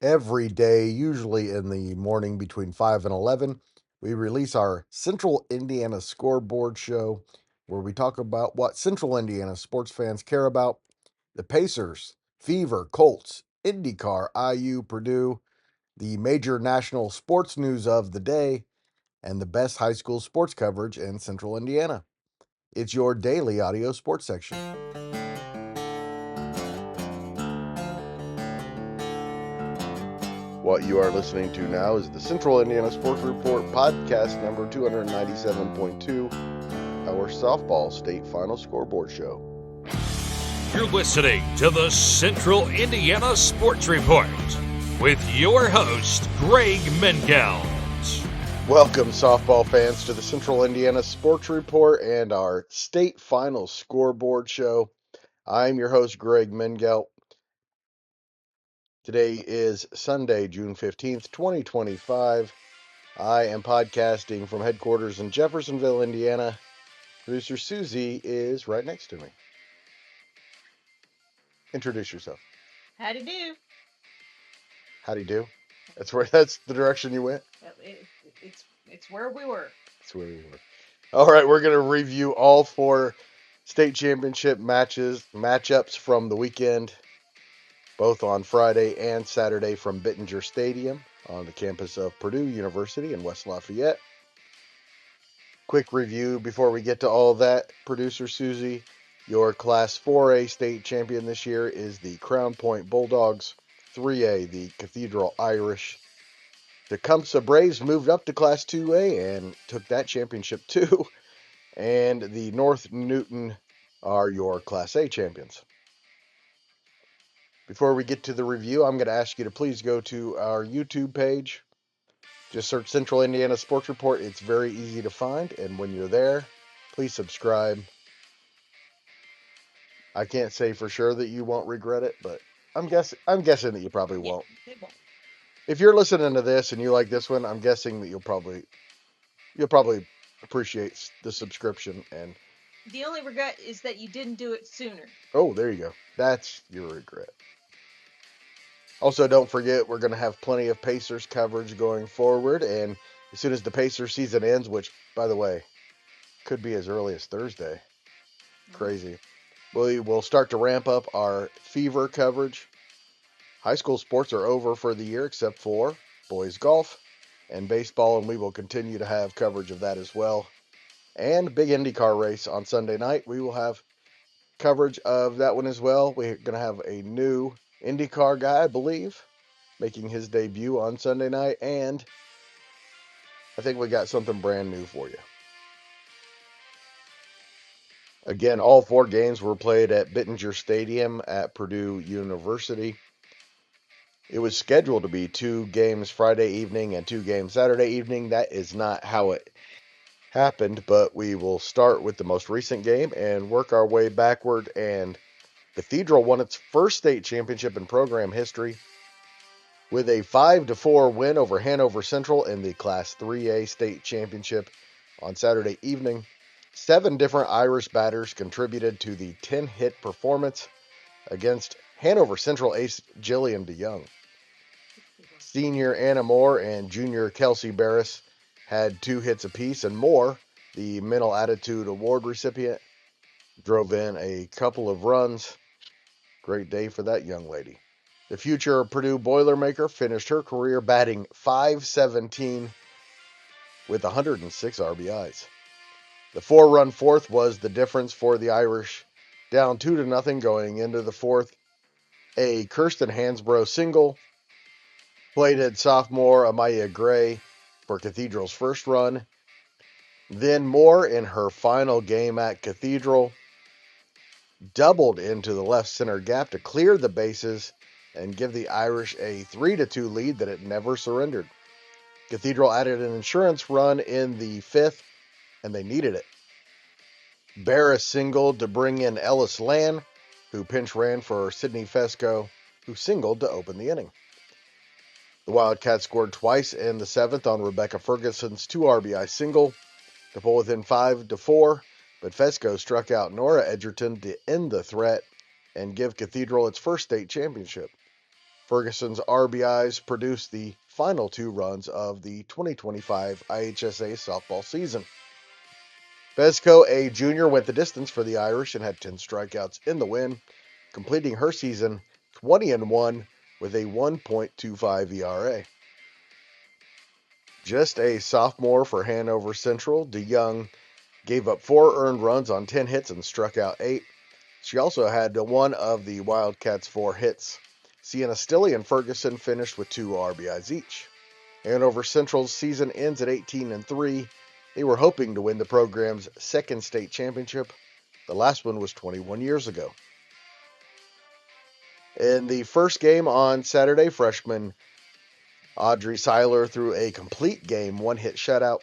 Every day, usually in the morning between 5 and 11, we release our Central Indiana Scoreboard show where we talk about what Central Indiana sports fans care about: the Pacers, Fever, Colts, IndyCar, IU, Purdue, the major national sports news of the day, and the best high school sports coverage in Central Indiana. It's your daily audio sports section. What you are listening to now is the Central Indiana Sports Report podcast number 297.2, our softball state final scoreboard show. You're listening to the Central Indiana Sports Report with your host, Greg Mengelt. Welcome, softball fans, to the Central Indiana Sports Report and our state final scoreboard show. I'm your host, Greg Mengelt. Today is Sunday, June 15th, 2025. I am podcasting from headquarters in Jeffersonville, Indiana. Producer Susie is right next to me. Introduce yourself. Howdy do. Howdy do. That's the direction you went? It's where we were. That's where we were. All right, we're going to review all four state championship matchups from the weekend, both on Friday and Saturday from Bittinger Stadium on the campus of Purdue University in West Lafayette. Quick review before we get to all that. Producer Susie, your Class 4A state champion this year is the Crown Point Bulldogs. 3A, the Cathedral Irish. Tecumseh Braves moved up to Class 2A and took that championship too. And the North Newton are your Class A champions. Before we get to the review, I'm going to ask you to please go to our YouTube page. Just search Central Indiana Sports Report. It's very easy to find. And when you're there, please subscribe. I can't say for sure that you won't regret it, but I'm guessing that you probably won't. It won't. If you're listening to this and you like this one, I'm guessing that you'll probably appreciate the subscription. And The only regret is that you didn't do it sooner. oh, there you go. That's your regret. Also, don't forget, we're going to have plenty of Pacers coverage going forward. And as soon as the Pacers season ends, which, by the way, could be as early as Thursday. Crazy. We will start to ramp up our Fever coverage. High school sports are over for the year except for boys golf and baseball, and we will continue to have coverage of that as well. And big IndyCar race on Sunday night. We will have coverage of that one as well. We're going to have a new IndyCar guy, I believe, making his debut on Sunday night, and I think we got something brand new for you. Again, all four games were played at Bittinger Stadium at Purdue University. It was scheduled to be 2 games Friday evening and 2 games Saturday evening. That is not how it happened, but we will start with the most recent game and work our way backward. And Cathedral won its first state championship in program history with a 5-4 win over Hanover Central in the Class 3A state championship on Saturday evening. 7 different Irish batters contributed to the 10-hit performance against Hanover Central ace Jillian DeYoung. Senior Anna Moore and junior Kelsey Barris had 2 hits apiece, and Moore, the Mental Attitude Award recipient, drove in a couple of runs. Great day for that young lady. The future Purdue Boilermaker finished her career batting .517 with 106 RBIs. The 4-run fourth was the difference for the Irish, down 2-0 going into the fourth. A Kirsten Hansbrough single plated sophomore Amaya Gray for Cathedral's first run. Then Moore, in her final game at Cathedral, doubled into the left center gap to clear the bases and give the Irish a 3-2 lead that it never surrendered. Cathedral added an insurance run in the 5th, and they needed it. Barris singled to bring in Ellis Land, who pinch ran for Sidney Fesco, who singled to open the inning. The Wildcats scored twice in the 7th on Rebecca Ferguson's 2 RBI single to pull within 5-4, but Fesco struck out Nora Edgerton to end the threat and give Cathedral its first state championship. Ferguson's RBIs produced the final 2 runs of the 2025 IHSA softball season. Bezko, a junior, went the distance for the Irish and had 10 strikeouts in the win, completing her season 20-1 with a 1.25 ERA. Just a sophomore for Hanover Central, DeYoung gave up 4 earned runs on 10 hits and struck out 8. She also had one of the Wildcats' 4 hits. Sienna Stilley and Ferguson finished with 2 RBIs each. Hanover Central's season ends at 18-3. They were hoping to win the program's second state championship. The last one was 21 years ago. In the first game on Saturday, freshman Audrey Seiler threw a complete game 1-hit shutout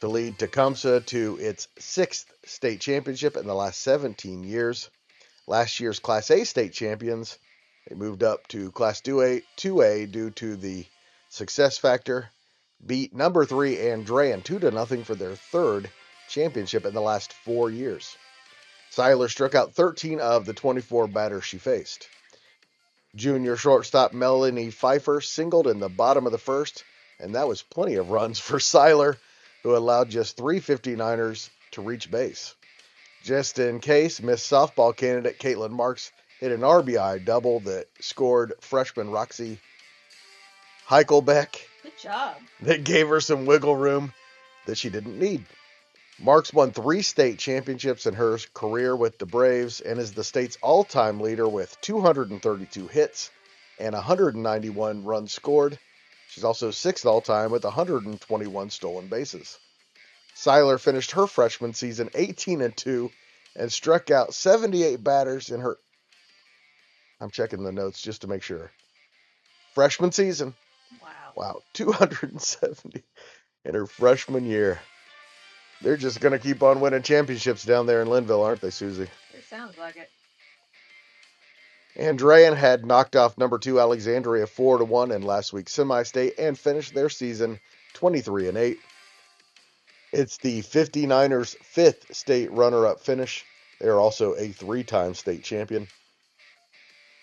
to lead Tecumseh to its 6th state championship in the last 17 years. Last year's Class A state champions, they moved up to Class 2A due to the success factor, beat number 3 Andrean 2-0 for their 3rd championship in the last 4 years. Seiler struck out 13 of the 24 batters she faced. Junior shortstop Melanie Pfeiffer singled in the bottom of the first, and that was plenty of runs for Seiler, who allowed just 3 59ers to reach base. Just in case, Miss Softball candidate Caitlin Marks hit an RBI double that scored freshman Roxy Heichelbeck. Good job. That gave her some wiggle room that she didn't need. Marks won 3 state championships in her career with the Braves and is the state's all-time leader with 232 hits and 191 runs scored. She's also 6th all-time with 121 stolen bases. Seiler finished her freshman season 18-2 and struck out 78 batters in her... I'm checking the notes just to make sure. Freshman season. Wow, 270 in her freshman year. They're just going to keep on winning championships down there in Linville, aren't they, Susie? It sounds like it. Andrean had knocked off number 2 Alexandria 4-1 in last week's semi-state and finished their season 23-8. It's the 59ers' 5th state runner-up finish. They are also a 3-time state champion,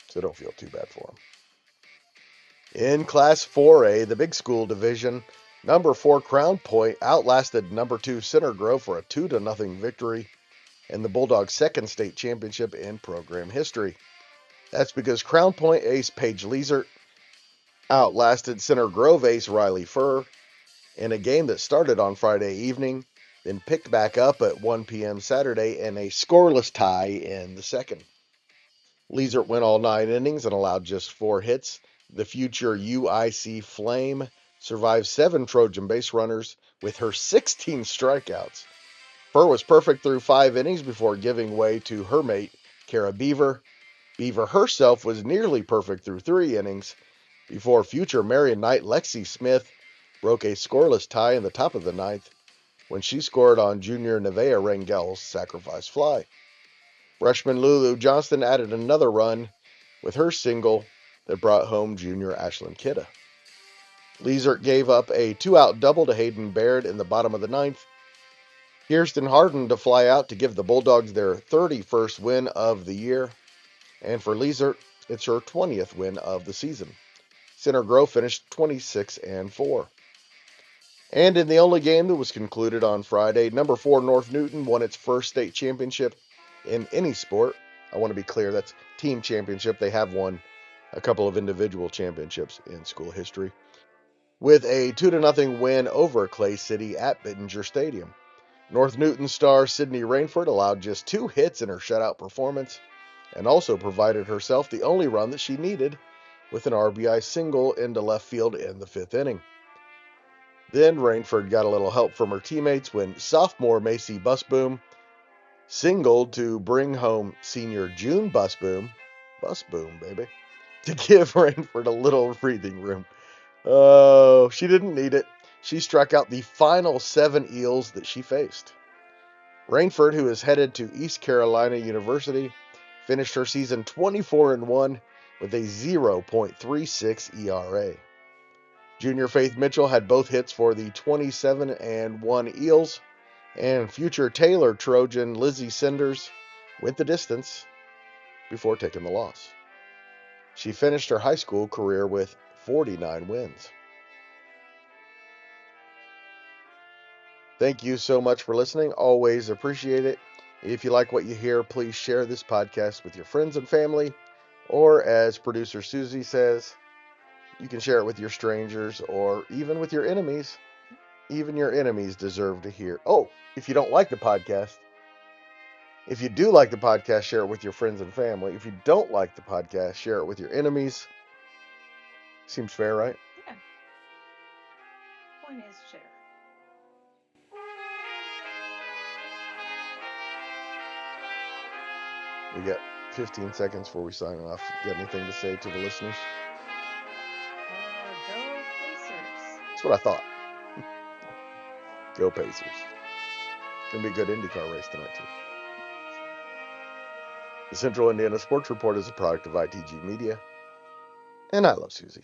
so don't feel too bad for them. In Class 4A, the big school division, number 4 Crown Point outlasted number 2 Center Grove for a 2-0 victory in the Bulldogs' 2nd state championship in program history. That's because Crown Point ace Paige Leisert outlasted Center Grove ace Riley Furr in a game that started on Friday evening, then picked back up at 1 p.m. Saturday in a scoreless tie in the second. Leisert went all 9 innings and allowed just 4 hits. The future UIC Flame survived 7 Trojan base runners with her 16 strikeouts. Furr was perfect through 5 innings before giving way to her mate, Kara Beaver. Beaver herself was nearly perfect through 3 innings before future Marion Knight Lexi Smith broke a scoreless tie in the top of the 9th when she scored on junior Nevaeh Rangel's sacrifice fly. Freshman Lulu Johnston added another run with her single that brought home junior Ashlyn Kidda. Leisert gave up a 2-out double to Hayden Baird in the bottom of the 9th. Kirsten Harden to fly out to give the Bulldogs their 31st win of the year. And for Leisert, it's her 20th win of the season. Center Grove finished 26-4. And in the only game that was concluded on Friday, number 4 North Newton won its first state championship in any sport. I want to be clear, that's team championship. They have won a couple of individual championships in school history, with a 2-0 win over Clay City at Bittinger Stadium. North Newton star Sydney Rainford allowed just 2 hits in her shutout performance and also provided herself the only run that she needed with an RBI single into left field in the 5th inning. Then Rainford got a little help from her teammates when sophomore Macy Busboom singled to bring home senior June Busboom, baby, to give Rainford a little breathing room. Oh, she didn't need it. She struck out the final 7 Eels that she faced. Rainford, who is headed to East Carolina University, finished her season 24-1 with a 0.36 ERA. Junior Faith Mitchell had both hits for the 27-1 Eels, and future Taylor Trojan Lizzie Senders went the distance before taking the loss. She finished her high school career with 49 wins. Thank you so much for listening. Always appreciate it. If you like what you hear, please share this podcast with your friends and family. Or, as producer Susie says, you can share it with your strangers or even with your enemies. Even your enemies deserve to hear. Oh, if you don't like the podcast, if you do like the podcast, share it with your friends and family. If you don't like the podcast, share it with your enemies. Seems fair, right? Yeah. Point is share. We got 15 seconds before we sign off. Got anything to say to the listeners? Go Pacers. That's what I thought. Go Pacers. Gonna be a good IndyCar race tonight, too. The Central Indiana Sports Report is a product of ITG Media, and I love Susie.